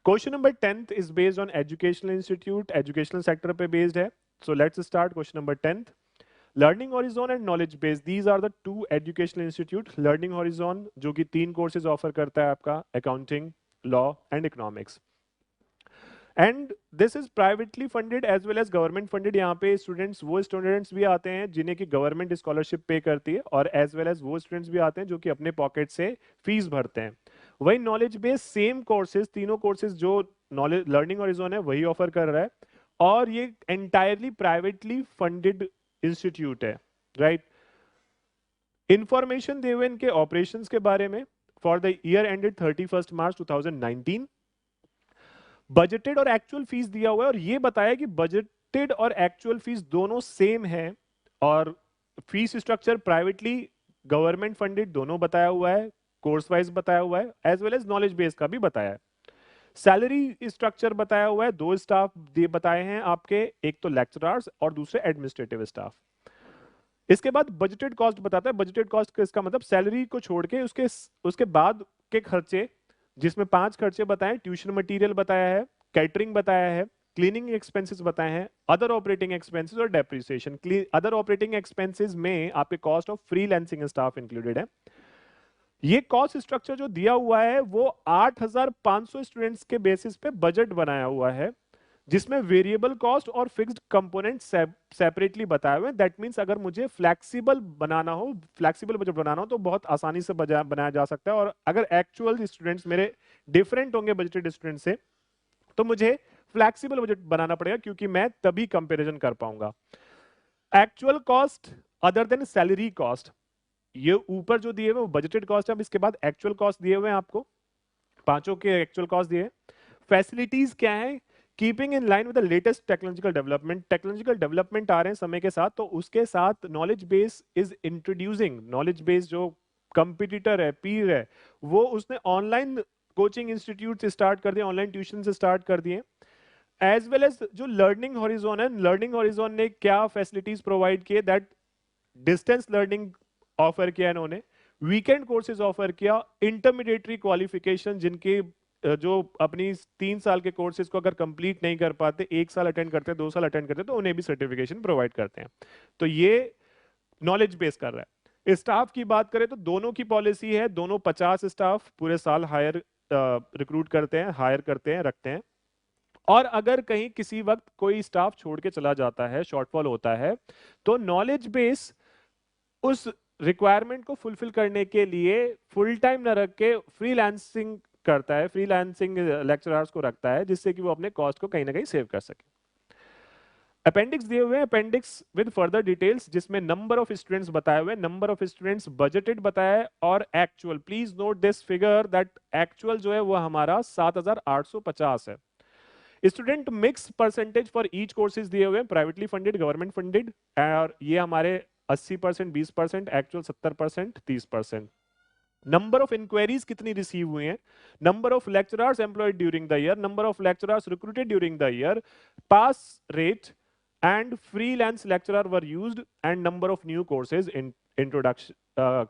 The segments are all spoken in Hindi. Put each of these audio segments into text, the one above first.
Question number 10th is based on educational institute, educational sector पे बेस्ड है. So let's start question number 10th. Learning horizon and knowledge base, these are the two educational institute. Learning horizon जो कि 3 कोर्सेज ऑफर करता है आपका, accounting, law and economics. And this is privately funded as well as government funded. यहाँ पे स्टूडेंट्स, वो स्टूडेंट्स भी आते हैं जिन्हें की गवर्नमेंट स्कॉलरशिप पे करती है, और एज वेल एज वो स्टूडेंट्स भी आते हैं जो कि अपने पॉकेट से फीस भरते हैं. वही नॉलेज बेस सेम कोर्सेज, तीनों कोर्सेज जो नॉलेज लर्निंग हॉरिजॉन है वही ऑफर कर रहा है, और ये एंटायरली प्राइवेटली फंडेड इंस्टीट्यूट है. राइट. इंफॉर्मेशन दे हुए इनके ऑपरेशंस के बारे में. For the year ended 31 March 2019, budgeted और एक्चुअल फीस दिया हुआ है, और ये बताया कि बजटेड और एक्चुअल फीस दोनों सेम है, और fees structure privately government funded दोनों बताया हुआ है, कोर्स वाइज बताया हुआ है, as well as knowledge base का भी बताया है. सैलरी स्ट्रक्चर बताया हुआ है, 2 स्टाफ बताए हैं आपके, एक तो लेक्चरर्स और दूसरे एडमिनिस्ट्रेटिव स्टाफ. इसके बाद बजटेड कॉस्ट बताता है. बजटेड कॉस्ट इसका मतलब सैलरी को छोड़ के उसके उसके बाद के खर्चे, जिसमें 5 खर्चे बताए. ट्यूशन मटेरियल बताया है, कैटरिंग बताया है, क्लीनिंग एक्सपेंसेस बताए हैं, अदर ऑपरेटिंग एक्सपेंसेस और डेप्रिसिएशन. अदर ऑपरेटिंग एक्सपेंसेस में आपके cost of freelancing staff included है. ये कॉस्ट स्ट्रक्चर जो दिया हुआ है वो 8500 स्टूडेंट्स के बेसिस पे बजट बनाया हुआ है, जिसमें वेरिएबल कॉस्ट और फिक्स्ड कंपोनेंट सेपरेटली बताए हुए हैं. दैट मींस अगर मुझे फ्लेक्सिबल बनाना हो, फ्लेक्सिबल बजट बनाना हो, तो बहुत आसानी से बनाया जा सकता है. और अगर एक्चुअल स्टूडेंट्स मेरे डिफरेंट होंगे बजटेड स्टूडेंट से, तो मुझे फ्लेक्सिबल बजट बनाना पड़ेगा, क्योंकि मैं तभी कंपैरिजन कर पाऊंगा. Actual cost other than salary cost, ये ऊपर जो दिए हुए वो बजटेड कॉस्ट है. अब इसके बाद एक्चुअल कॉस्ट दिए हुए हैं आपको, पांचों के एक्चुअल कॉस्ट दिए. फैसिलिटीज क्या है? Keeping in line with the latest technological development. Technological development आ रहे हैं समय के साथ, तो उसके साथ knowledge base is introducing. Knowledge base जो कंपिटिटर है, पीर है, वो उसने ऑनलाइन कोचिंग इंस्टीट्यूट से स्टार्ट कर दिए, ऑनलाइन ट्यूशन से स्टार्ट कर दिए. एज वेल एज जो लर्निंग हॉरिजॉन है, लर्निंग हॉरिजॉन ने क्या फैसिलिटीज प्रोवाइड किए? दैट डिस्टेंस लर्निंग ऑफर किया इन्होंने, वीकेंड कोर्सेज ऑफर किया, इंटरमीडिएटरी क्वालिफिकेशन, जिनके जो अपनी 3 साल के कोर्सेज को अगर कंप्लीट नहीं कर पाते, 1 साल अटेंड करते हैं, 2 साल अटेंड करते हैं, तो उन्हें भी सर्टिफिकेशन प्रोवाइड करते हैं. तो ये नॉलेज बेस कर रहा है. स्टाफ की बात करें तो दोनों की पॉलिसी है, दोनों 50 स्टाफ पूरे साल हायर रिक्रूट करते हैं, हायर करते हैं, रखते हैं. और अगर कहीं किसी वक्त कोई स्टाफ छोड़ के चला जाता है, शॉर्टफॉल होता है, तो नॉलेज बेस उस रिक्वायरमेंट को फुलफिल करने के लिए फुल टाइम न रख के फ्रीलांसिंग करता है, फ्रीलांसिंग लेक्चरर्स को रखता है, जिससे कि वो अपने कॉस्ट को कहीं ना कहीं सेव कर सके. अपेंडिक्स दिए हुए हैं, अपेंडिक्स विद फर्दर डिटेल्स, जिसमें नंबर ऑफ स्टूडेंट्स बताए हुए, नंबर ऑफ स्टूडेंट्स बजटेड बताया है, और actual. Please note this figure that actual जो है वो हमारा 7850 है. Student mix percentage for each courses दिए हुए हैं, प्राइवेटली फंडेड, गवर्नमेंट फंडेड, और ये हमारे 80%, 20%, एक्चुअल 70%, 30%. नंबर ऑफ इंक्वायरीज कितनी रिसीव हुई हैं, number of lecturers employed during the year, number of lecturers recruited during the year, pass rate and freelance lecturer were used, and number of new courses in introduction,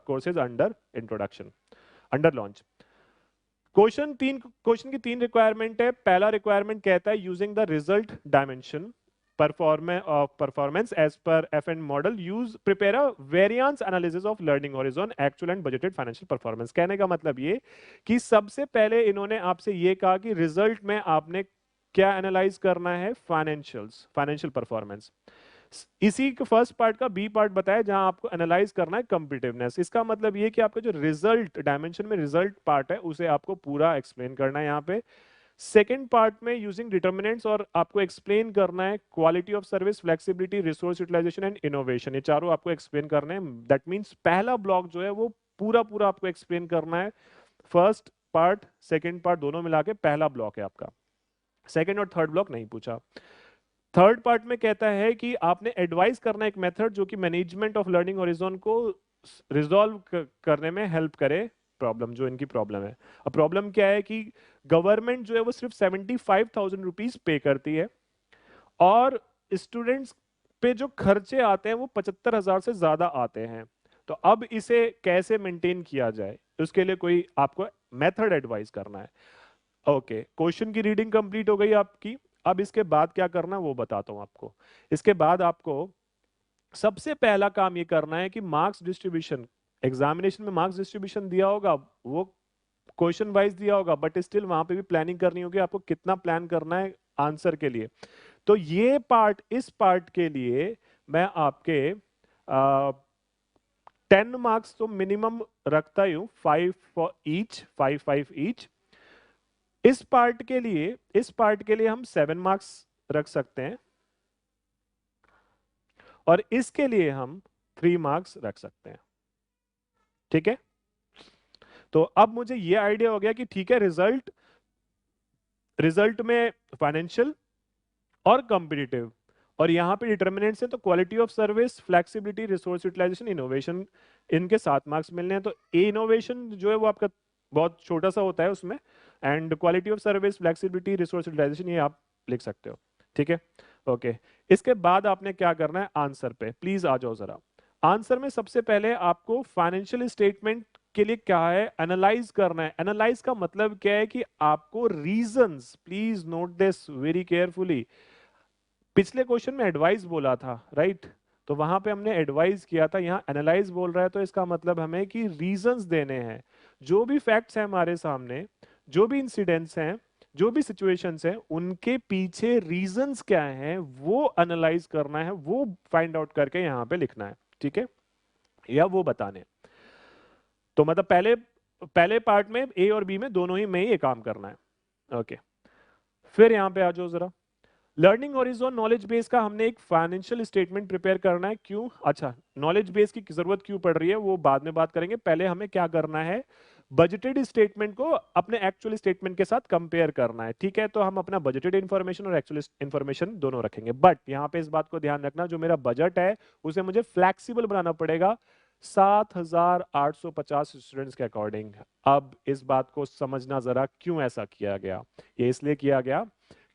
courses under introduction, under launch. Question की 3 रिक्वायरमेंट है. पहला रिक्वायरमेंट कहता है using the result dimension performance as per FN model, use prepare a variance analysis of learning horizon actual and budgeted financial performance. कहने का मतलब ये कि सबसे पहले इन्होंने आपसे ये कहा कि रिजल्ट में आपने क्या एनालाइज करना है? Financial performance. इसी के फर्स्ट पार्ट का बी पार्ट बताया, जहां आपको एनालाइज करना है कम्पिटिटिवनेस. इसका मतलब ये कि आपका जो रिजल्ट डायमेंशन में रिजल्ट पार्ट है, उसे आपको पूरा एक्सप्लेन करना है. यहाँ पे सेकेंड पार्ट में यूजिंग डिटर्मिनेंट्स, और आपको एक्सप्लेन करना है quality of service, flexibility, resource utilisation and innovation. ये चारों आपको एक्सप्लेन करने हैं. दैट मीन्स पहला ब्लॉक जो है वो पूरा पूरा आपको एक्सप्लेन करना है. फर्स्ट पार्ट, सेकेंड पार्ट दोनों मिला के पहला ब्लॉक है आपका. सेकेंड और थर्ड ब्लॉक नहीं पूछा. थर्ड पार्ट में कहता है कि आपने एडवाइस करना एक मेथड जो कि मैनेजमेंट ऑफ लर्निंग हॉरिजॉन को रिजॉल्व करने में हेल्प करे प्रॉब्लम, जो इनकी प्रॉब्लम है. अब प्रॉब्लम क्या है कि गवर्नमेंट जो है वो सिर्फ 75,000 रुपीज पे करती है, और स्टूडेंट्स पे जो खर्चे आते हैं वो 75,000 से ज्यादा आते हैं. तो अब इसे कैसे मेंटेन किया जाए, उसके लिए कोई आपको मेथड एडवाइस करना है. ओके, क्वेश्चन की रीडिंग कंप्लीट हो गई आपकी। अब इसके बाद क्या करना है वो बताता हूं आपको। इसके बाद आपको सबसे पहला काम ये करना है कि मार्क्स डिस्ट्रीब्यूशन, एग्जामिनेशन में मार्क्स डिस्ट्रीब्यूशन दिया होगा, वो क्वेश्चन वाइज दिया होगा, बट स्टिल वहां पे भी प्लानिंग करनी होगी आपको, कितना प्लान करना है आंसर के लिए। तो ये पार्ट, इस पार्ट के लिए मैं आपके 10 मार्क्स तो मिनिमम रखता ही हूं, 5 फॉर ईच, 5 ईच। इस पार्ट के लिए हम 7 मार्क्स रख सकते हैं, और इसके लिए हम 3 मार्क्स रख सकते हैं। ठीक है, तो अब मुझे ये आइडिया हो गया कि ठीक है, रिजल्ट रिजल्ट में फाइनेंशियल और कॉम्पिटिटिव, और यहां पे डिटर्मिनेंट्स हैं, तो quality of service, flexibility, resource utilisation, innovation, इनके 7 मार्क्स मिलने हैं। तो इनोवेशन जो है वो आपका बहुत छोटा सा होता है उसमें, and quality of service, flexibility, resource utilisation ये आप लिख सकते हो। ठीक है, ओके। इसके बाद आपने क्या करना है, आंसर पे प्लीज आ जाओ जरा। आंसर में सबसे पहले आपको फाइनेंशियल स्टेटमेंट के लिए क्या है, एनालाइज करना है। एनालाइज का मतलब क्या है कि आपको reasons, please note this very carefully. पिछले क्वेश्चन में एडवाइस बोला था, राइट? तो वहां पे हमने एडवाइस किया था, यहाँ एनालाइज बोल रहा है, तो इसका मतलब हमें कि रीजंस देने हैं। जो भी फैक्ट्स हैं हमारे सामने, जो भी इंसिडेंट्स हैं, जो भी सिचुएशंस हैं, उनके पीछे रीजंस क्या हैं वो एनालाइज करना है, वो फाइंड आउट करके यहाँ पे लिखना है। ठीक है, या वो बताने हैं। तो मतलब पहले पहले पार्ट में ए और बी में दोनों ही में ये काम करना है। ओके, फिर यहां पे आ जाओ जरा। लर्निंग हॉरिजॉन नॉलेज बेस का हमने एक फाइनेंशियल स्टेटमेंट प्रिपेयर करना है। क्यों? अच्छा, नॉलेज बेस की जरूरत क्यों पड़ रही है वो बाद में बात करेंगे। पहले हमें क्या करना है, बजटेड स्टेटमेंट को अपने एक्चुअल स्टेटमेंट के साथ कंपेयर करना है। ठीक है, तो हम अपना बजटेड इंफॉर्मेशन और एक्चुअल इंफॉर्मेशन दोनों रखेंगे, बट यहां पे इस बात को ध्यान रखना, जो मेरा बजट है उसे मुझे फ्लैक्सिबल बनाना पड़ेगा 7,850 स्टूडेंट्स के अकॉर्डिंग। अब इस बात को समझना जरा, क्यों ऐसा किया गया। ये इसलिए किया गया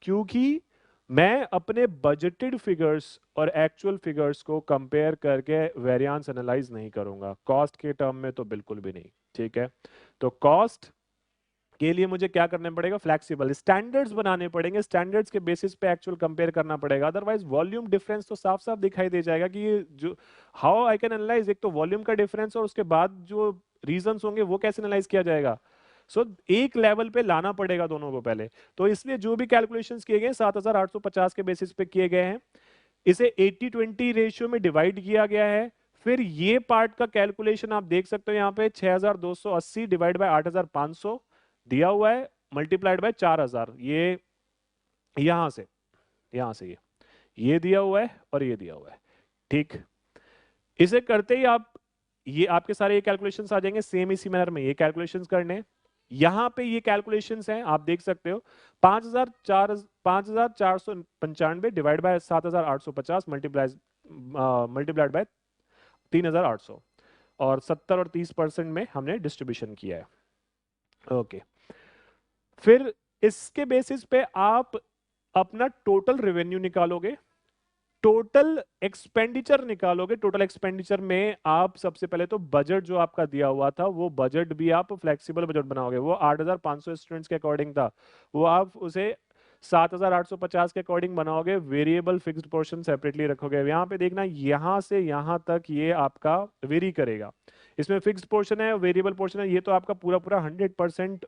क्योंकि मैं अपने बजटेड फिगर्स और एक्चुअल फिगर्स को कंपेयर करके वेरिएंस एनालाइज नहीं करूंगा, कॉस्ट के टर्म में तो बिल्कुल भी नहीं। ठीक है, तो कॉस्ट के लिए मुझे क्या करना पड़ेगा, फ्लेक्सिबल स्टैंडर्ड्स बनाने पड़ेंगे, स्टैंडर्ड्स के बेसिस पे एक्चुअल कंपेयर करना पड़ेगा। अदरवाइज वॉल्यूम डिफरेंस तो साफ साफ दिखाई दे जाएगा कि ये जो, हाउ आई कैन एनालाइज, एक तो वॉल्यूम का डिफरेंस और उसके बाद जो रीजंस होंगे वो कैसे एनालाइज किया जाएगा। सो एक लेवल पे लाना पड़ेगा दोनों को पहले। तो इसलिए जो भी कैलकुलेशंस किए गए 7,850 के बेसिस पे किए गए हैं, इसे 80-20 रेशियो में डिवाइड किया गया है। फिर ये पार्ट का कैलकुलेशन आप देख सकते हो यहाँ पे 6,280 डिवाइड बाय 8,500 दिया हुआ है, मल्टीप्लाइड बाय 4,000, ये यहां से ये दिया हुआ है और ये दिया हुआ है। ठीक, इसे करते ही आप, ये आपके सारे ये कैलकुलेशंस आ जाएंगे सेम इसी मैनर में। ये कैलकुलेशंस करने, यहां पे ये कैलकुलेशंस हैं आप देख सकते हो, 5,495 डिवाइड बाय 7,850 मल्टीप्लाइड बाय 3,800, और 70 और 30% में हमने डिस्ट्रीब्यूशन किया है। ओके, फिर इसके बेसिस पे आप अपना टोटल रेवेन्यू निकालोगे, टोटल एक्सपेंडिचर निकालोगे। टोटल एक्सपेंडिचर में आप सबसे पहले तो बजट जो आपका दिया हुआ था वो बजट भी आप फ्लेक्सिबल बजट बनाओगे। वो 8,500 स्टूडेंट्स के अकॉर्डिंग था, वो आप उसे 7,850 के अकॉर्डिंग बनाओगे। वेरिएबल फिक्स्ड पोर्शन सेपरेटली रखोगे। यहाँ पे देखना, यहां से यहां तक ये आपका वेरी करेगा। इसमें फिक्स्ड पोर्शन है, वेरिएबल पोर्शन है, ये तो आपका पूरा पूरा 100%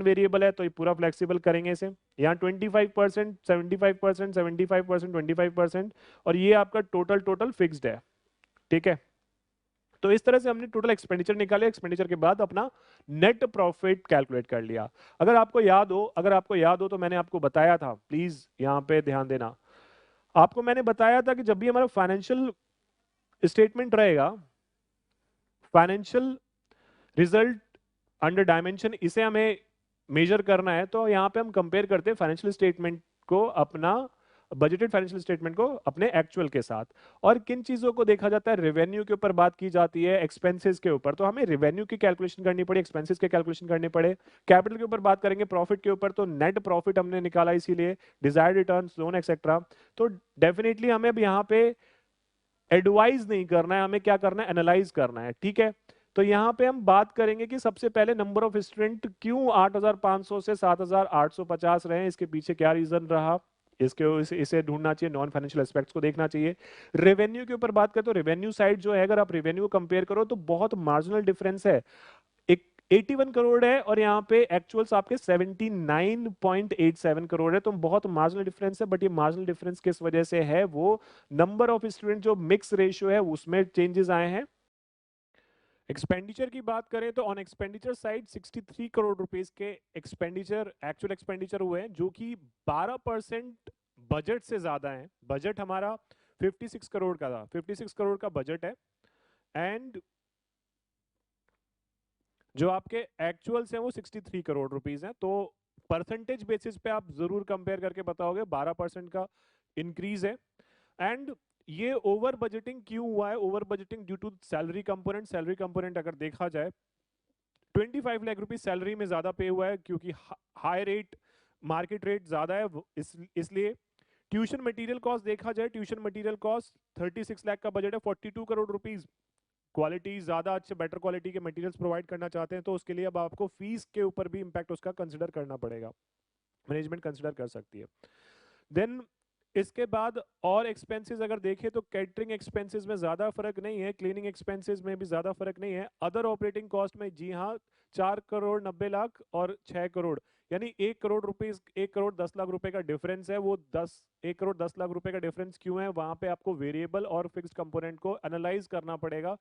वेरिएबल है, तो ये पूरा फ्लेक्सिबल करेंगे इसे। यहाँ 25%, 75%, 75%, 25%, और ये आपका टोटल टोटल फिक्स्ड है। ठीक है, तो इस तरह से हमने टोटल एक्सपेंडिचर निकाले। एक्सपेंडिचर के बाद अपना नेट प्रॉफिट कैलकुलेट कर लिया। अगर आपको याद हो तो मैंने आपको बताया था, प्लीज यहाँ पे ध्यान देना, आपको मैंने बताया था कि जब भी हमारा फाइनेंशियल स्टेटमेंट रहेगा, फाइनेंशियल रिजल्ट अंडर डायमेंशन, इसे हमें मेजर करना है, तो यहां पे हम कंपेयर करते हैं फाइनेंशियल स्टेटमेंट को अपना, बजटेड फाइनेंशियल स्टेटमेंट को अपने एक्चुअल के साथ। और किन चीजों को देखा जाता है, रेवेन्यू के ऊपर बात की जाती है, एक्सपेंसेस के ऊपर, तो हमें रेवेन्यू की कैलकुलेशन करनी पड़े, एक्सपेंसेस के कैलकुलेशन करने पड़े। कैपिटल के ऊपर बात करेंगे, प्रॉफिट के ऊपर, तो नेट प्रॉफिट हमने निकाला, इसीलिए डिजायर्ड रिटर्न्स, लोन एक्सेट्रा। तो डेफिनेटली हमें अब यहाँ पे एडवाइज नहीं करना है, हमें क्या करना है, एनालाइज करना है। ठीक है, तो यहाँ पे हम बात करेंगे कि सबसे पहले नंबर ऑफ स्टूडेंट क्यों 8,500 से 7,850 रहे, इसके पीछे क्या रीजन रहा, इसे ढूंढना चाहिए, नॉन फाइनेंशियल एस्पेक्ट्स को देखना चाहिए। रेवेन्यू के ऊपर बात करें तो रेवेन्यू साइड जो है, अगर आप रेवेन्यू को कंपेयर करो तो बहुत मार्जिनल डिफरेंस है। एक 81 करोड़ है और यहाँ पे एक्चुअल्स आपके 79.87 करोड़ है, तो बहुत मार्जिनल डिफरेंस है। बट ये मार्जिनल डिफरेंस किस वजह से है, वो नंबर ऑफ स्टूडेंट जो मिक्स रेशियो है उसमें चेंजेस आए हैं। एक्सपेंडिचर की बात करें तो on expenditure side 63 crore rupees के एक्सपेंडिचर, एक्चुअल एक्सपेंडिचर हुए हैं, जो कि 12% बजट से ज्यादा है। बजट हमारा 56 करोड़ का था, 56 करोड़ का बजट है, एंड जो आपके एक्चुअल्स हैं वो 63 करोड़ रुपीस हैं। तो परसेंटेज बेसिस पे आप जरूर कंपेयर करके बताओगे 12% का इंक्रीज है। एंड ये ओवर बजटिंग क्यों हुआ है, over budgeting due to salary component. Salary component अगर देखा जाए 25 लाख रुपीस सैलरी में ज्यादा पे हुआ है, क्योंकि हाई रेट, मार्केट रेट ज्यादा है, इसलिए ट्यूशन मटेरियल कॉस्ट देखा जाए, ट्यूशन मटेरियल कॉस्ट 36 लाख का बजट है, 42 करोड़ रुपीस। क्वालिटी ज्यादा अच्छे, बेटर क्वालिटी के मटेरियल्स प्रोवाइड करना चाहते हैं, तो उसके लिए अब आपको फीस के ऊपर भी इंपैक्ट उसका कंसिडर करना पड़ेगा, मैनेजमेंट कंसिडर कर सकती है। देन इसके बाद और एक्सपेंसेस अगर देखें तो कैटरिंग एक्सपेंसेस में ज्यादा फर्क नहीं है, क्लीनिंग एक्सपेंसेस में भी ज्यादा फर्क नहीं है। अदर ऑपरेटिंग कॉस्ट में जी हाँ 4 करोड़ 90 लाख और 6 करोड़, यानी 1 करोड़ रुपीस, 1 करोड़ 10 लाख रुपए का डिफरेंस है। वो 1 करोड़ 10 लाख रुपए का डिफरेंस क्यों है, वहां पे आपको वेरिएबल और फिक्स्ड कंपोनेंट को एनालाइज करना पड़ेगा।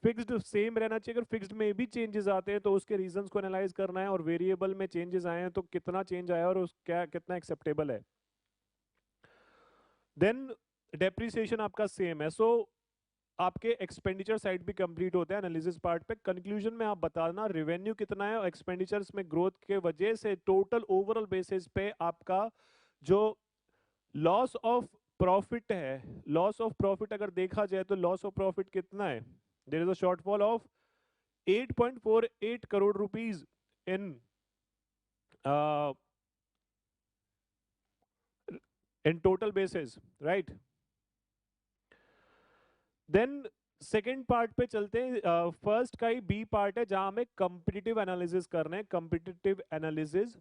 फिक्स्ड सेम रहना चाहिए, अगर फिक्स्ड में भी चेंजेस आते हैं तो उसके रीजंस को एनालाइज करना है, और वेरिएबल में चेंजेस आए हैं तो कितना चेंज आया और उस क्या कितना एक्सेप्टेबल है। देन डेप्रिसिएशन आपका सेम है। सो आपके एक्सपेंडिचर साइड भी कंप्लीट होते हैं एनालिसिस पार्ट पे। कंक्लूजन में आप बताना रेवेन्यू कितना है और एक्सपेंडिचर्स में ग्रोथ के वजह से टोटल ओवरऑल बेसिस पे आपका जो लॉस ऑफ प्रॉफिट है, लॉस ऑफ प्रॉफिट अगर देखा जाए तो लॉस ऑफ प्रॉफिट कितना है, there is a shortfall of 8.48 crore rupees in total basis, right. Then second part पे चलते हैं। फर्स्ट का ही बी पार्ट है जहां हमें कंपिटिटिव एनालिसिस करना है, कंपिटिटिव एनालिसिस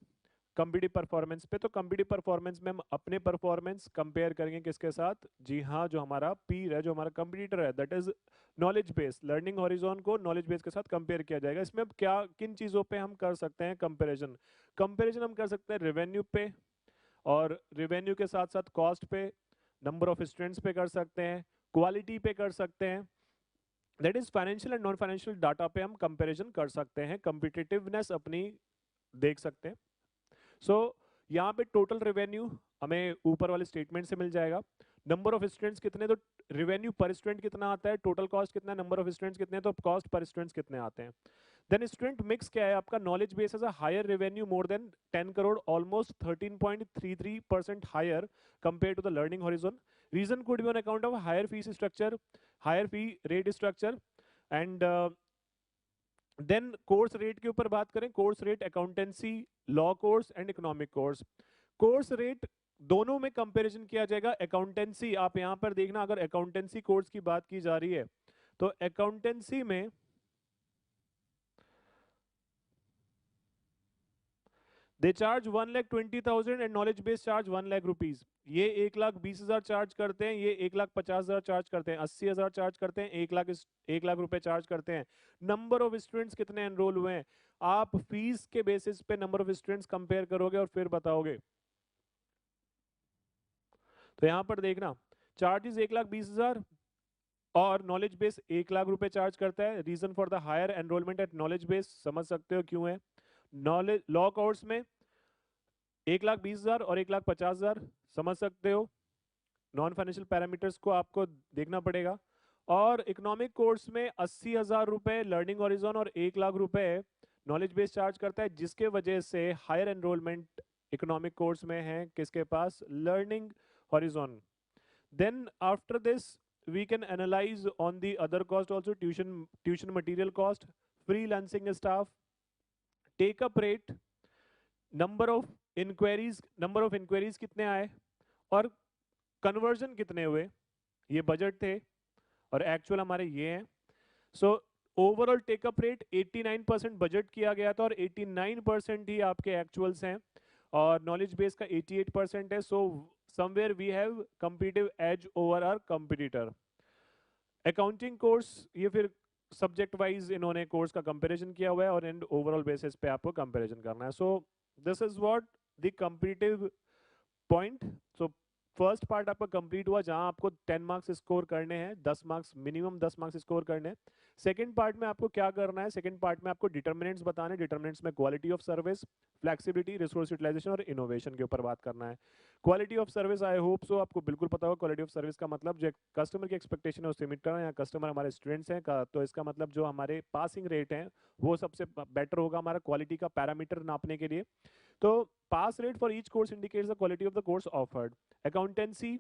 कंपिटिटिव परफॉर्मेंस पे। तो कंपिटिटिव परफॉर्मेंस में हम अपने परफॉर्मेंस कंपेयर करेंगे किसके साथ, जी हाँ जो हमारा पीर है, जो हमारा कंपटीटर है, that is knowledge base, learning horizon को नॉलेज बेस के साथ कंपेयर किया जाएगा। इसमें अब क्या किन चीजों पे हम कर सकते हैं कंपेरिजन, कंपेरिजन हम कर सकते हैं रेवेन्यू पे, और रेवेन्यू के साथ साथ कॉस्ट पे, नंबर ऑफ स्टूडेंट्स पे कर सकते हैं, क्वालिटी पे कर सकते हैं, that is financial and non financial data पे हम कंपैरिजन कर सकते हैं, कम्पिटिटिवनेस अपनी देख सकते हैं। सो यहाँ पे टोटल रेवेन्यू हमें ऊपर वाले स्टेटमेंट से मिल जाएगा। नंबर ऑफ स्टूडेंट्स कितने, तो रेवेन्यू पर स्टूडेंट कितना आता है, टोटल कॉस्ट कितना है, नंबर ऑफ स्टूडेंट्स कितने हैं, तो कॉस्ट पर स्टूडेंट्स कितने आते हैं। देन स्टूडेंट मिक्स क्या है आपका, knowledge base as a higher revenue more than 10 crore, almost 13.33% higher compare to the learning horizon. Reason could be on account of higher fees structure, higher fee rate structure. And then course rate के ऊपर बात करें, course rate accountancy, law course and economic course. Course rate दोनों में कंपैरिजन किया जाएगा। अकाउंटेंसी आप यहां पर देखना, अगर अकाउंटेंसी कोर्स की बात की जा रही है तो अकाउंटेंसी में they charge 1,20,000 and knowledge based charge 1 lakh rupees. ये 1,20,000 चार्ज करते हैं, ये 1,50,000 चार्ज करते हैं, 80,000 चार्ज करते हैं, 1 लाख रुपए चार्ज करते हैं। नंबर ऑफ स्टूडेंट्स कितने एनरोल हुए हैं, आप फीस के बेसिस पे नंबर ऑफ स्टूडेंट्स कंपेयर करोगे और फिर बताओगे। तो यहां पर देखना चार्जेस 1,20,000 और नॉलेज बेस 1 लाख रुपए चार्ज करता है। Reason for the higher enrolment at knowledge base समझ सकते हो क्यों है। नॉलेज लॉ कोर्स में 1,20,000 और 1,50,000 समझ सकते हो, नॉन फाइनेंशियल पैरामीटर्स को आपको देखना पड़ेगा। और इकोनॉमिक कोर्स में 80,000 रुपए लर्निंग हॉरिजॉन और 1 लाख रुपए नॉलेज बेस चार्ज करता है, जिसके वजह से हायर एनरोलमेंट इकोनॉमिक कोर्स में है किसके पास, learning horizon. Then after this we can analyze on the other cost also, tuition material cost, freelancing staff, take up rate, number of enquiries कितने आए और कन्वर्जन कितने हुए। ये बजट थे और एक्चुअल हमारे ये हैं। So overall take up rate 89% budget किया गया था और 89% ही आपके एक्चुअल्स हैं और नॉलेज बेस का 88% है। So somewhere we have competitive edge over our competitor. Accounting course ये फिर सब्जेक्ट वाइज इन्होंने कोर्स का कंपैरिजन किया हुआ है और एंड ओवरऑल बेसिस पे आपको कंपैरिजन करना है। So this is what the competitive point. So first part आपका कंप्लीट हुआ जहां आपको 10 मार्क्स स्कोर करने हैं, 10 मार्क्स मिनिमम 10 मार्क्स स्कोर करने हैं। सेकंड पार्ट में आपको क्या करना है, सेकंड पार्ट में आपको डिटर्मिनेंट्स बताने, डिटर्मिनेंट्स में quality of service, flexibility, resource utilisation और इनोवेशन के ऊपर बात करना है। Quality of service I hope so आपको बिल्कुल पता होगा। क्वालिटी ऑफ सर्विस का मतलब जो कस्टमर की एक्सपेक्टेशन है उससे मीट करना, या कस्टमर हमारे स्टूडेंट्स हैं तो इसका मतलब जो हमारे पासिंग रेट है वो सबसे बेटर होगा हमारा क्वालिटी का पैरामीटर नापने के लिए। तो pass rate for each course indicates the quality of the course offered. Accountancy,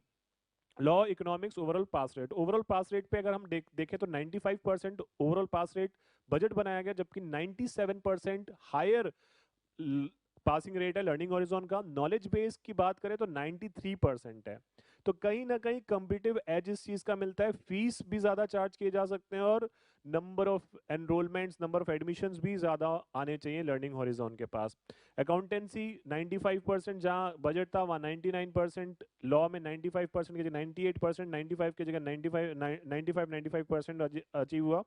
law, economics, overall pass rate. Overall pass rate पे अगर हम देखें तो 95% ओवरऑल पास रेट बजट बनाया गया, जबकि 97% हायर पासिंग रेट है लर्निंग हॉरिजॉन का। नॉलेज बेस की बात करें तो 93% है। तो कहीं ना कहीं कंपटीटिव एज इस चीज का मिलता है, फीस भी ज्यादा चार्ज किए जा सकते हैं और number of enrolments, number of admissions भी ज्यादा आने चाहिए लर्निंग हॉरिजॉन के पास। अकाउंटेंसी 95% जहां बजट था वहां 99%, लॉ में 95% की जगह 98%, 95 की जगह 95% अचीव हुआ।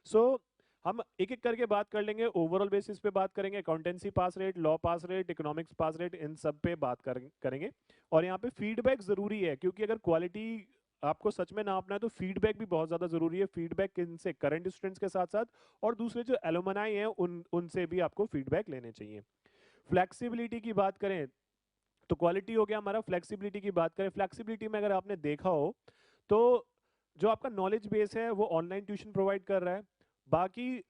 सो हम एक एक करके बात कर लेंगे, ओवरऑल बेसिस पे बात करेंगे, accountancy pass rate, law pass rate, economics pass rate, इन सब पे बात करेंगे। और यहाँ पे फीडबैक जरूरी है क्योंकि अगर क्वालिटी आपको सच में नापना है तो फीडबैक भी बहुत ज्यादा जरूरी है। फीडबैक इनसे करंट स्टूडेंट्स के साथ साथ और दूसरे जो एलुमनाई हैं उनसे भी आपको फीडबैक लेने चाहिए। फ्लेक्सिबिलिटी की बात करें तो क्वालिटी हो गया हमारा। फ्लेक्सिबिलिटी की बात करें, फ्लेक्सिबिलिटी में अगर आपने देखा हो तो जो आपका नॉलेज बेस है वो ऑनलाइन ट्यूशन प्रोवाइड कर रहा है। बाकी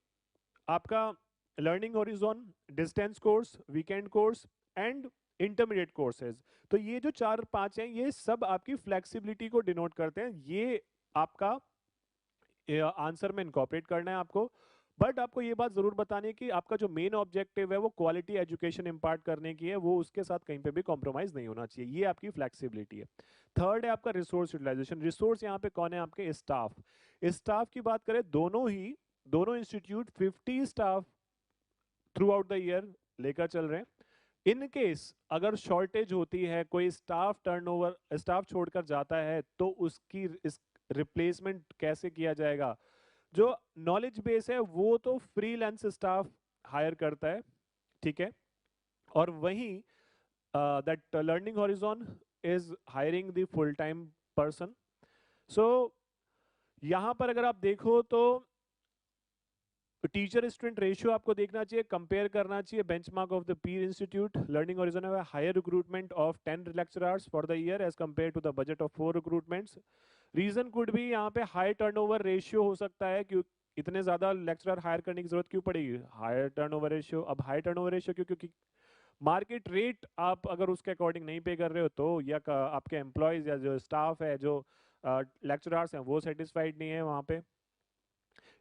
आपका learning horizon, distance course, weekend course and intermediate courses, तो ये जो 4-5 हैं ये सब आपकी फ्लेक्सिबिलिटी को डिनोट करते हैं। ये आपका आंसर में इनकॉर्पोरेट करना है आपको। बट आपको ये बात जरूर बतानी है कि आपका जो मेन ऑब्जेक्टिव है वो क्वालिटी एजुकेशन इंपार्ट करने की है, वो उसके साथ कहीं पे भी कॉम्प्रोमाइज नहीं होना चाहिए। ये आपकी फ्लेक्सिबिलिटी है। थर्ड है आपका रिसोर्स यूटिलाइजेशन। रिसोर्स यहाँ पे कौन है, आपके स्टाफ। स्टाफ की बात करें दोनों institute 50 staff through out the year लेकर चल रहे हैं। इन केस अगर शॉर्टेज होती है, कोई स्टाफ छोड़कर जाता है तो उसकी रिप्लेसमेंट कैसे किया जाएगा। जो नॉलेज बेस है वो तो फ्रीलांस स्टाफ हायर करता है, ठीक है, और वहीं that learning horizon is hiring the full time person. So यहां पर अगर आप देखो तो टीचर स्टूडेंट रेशियो आपको देखना चाहिए, कंपेयर करना चाहिए benchmark of the peer institute. Learning horizon है higher recruitment of 10 lecturers for the year as compare to the budget of 4 recruitments. Reason could भी यहाँ पे हाई टर्नओवर रेशियो हो सकता है, क्यों इतने ज्यादा लेक्चरर हायर करने की जरूरत क्यों पड़ेगी, हायर टर्नओवर रेशियो। अब हाई टर्नओवर रेशियो क्यों, क्योंकि मार्केट रेट आप अगर उसके अकॉर्डिंग नहीं पे कर रहे हो तो या आपके एम्प्लॉयज या जो स्टाफ है, जो लेक्चरर्स हैं वो सेटिस्फाइड नहीं है वहां पे।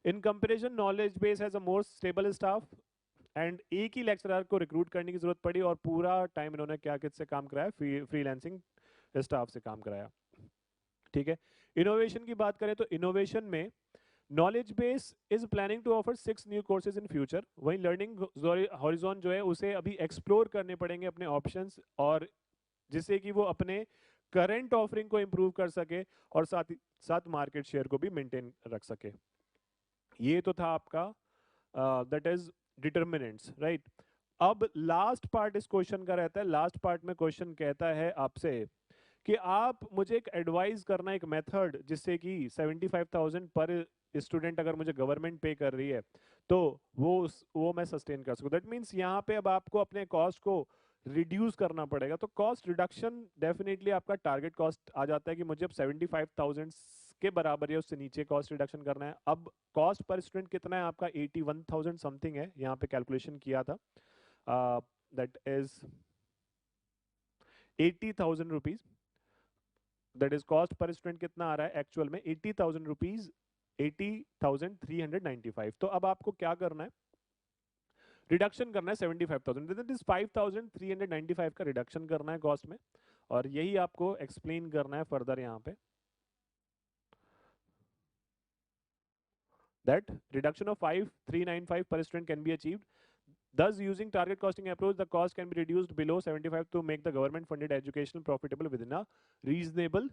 In comparison knowledge base has a more stable staff and एक ही लेक्चरर को रिक्रूट करने की जरूरत पड़ी और पूरा टाइम इन्होंने क्या किससे काम कराया, फ्रीलांसिंग स्टाफ से काम कराया, ठीक है। इनोवेशन की बात करें तो इनोवेशन में knowledge base is planning to offer 6 new courses in future. वहीं लर्निंग हॉरिजॉन जो है उसे अभी एक्सप्लोर करने पड़ेंगे अपने ऑप्शंस, और जिससे कि वो अपने करंट ऑफरिंग को इंप्रूव कर सके और साथ ही साथ मार्केट शेयर को भी मेंटेन रख सके। ये तो था आपका दैट इज डिटर्मिनेंट्स, राइट। अब लास्ट पार्ट इस क्वेश्चन का रहता है। लास्ट पार्ट में क्वेश्चन कहता है आपसे कि आप मुझे एक एडवाइस करना, एक मेथड जिससे कि 75,000 पर स्टूडेंट अगर मुझे गवर्नमेंट पे कर रही है तो वो मैं सस्टेन कर सकूं। दैट मीन्स यहाँ पे अब आपको अपने कॉस्ट को रिड्यूस करना पड़ेगा। तो कॉस्ट रिडक्शन डेफिनेटली आपका टारगेट कॉस्ट आ जाता है कि मुझे अब 75,000 के बराबर या उससे नीचे कॉस्ट रिडक्शन करना है। अब कॉस्ट पर स्टूडेंट कितना है आपका, 81,000 समथिंग है, यहाँ पे कैलकुलेशन किया था। That is 80,000 rupees. That is cost per student कितना आ रहा है एक्चुअल में, 80,000 रुपीज, 80,395। तो अब आपको क्या करना है, रिडक्शन करना है 75,000, दैट इज 5,395 का रिडक्शन करना है कॉस्ट में, और यही आपको एक्सप्लेन करना है फर्दर यहाँ पे। that reduction of 5395 per student can be achieved. Thus, using target costing approach, the cost can be reduced below 75 to make the government funded education profitable within a reasonable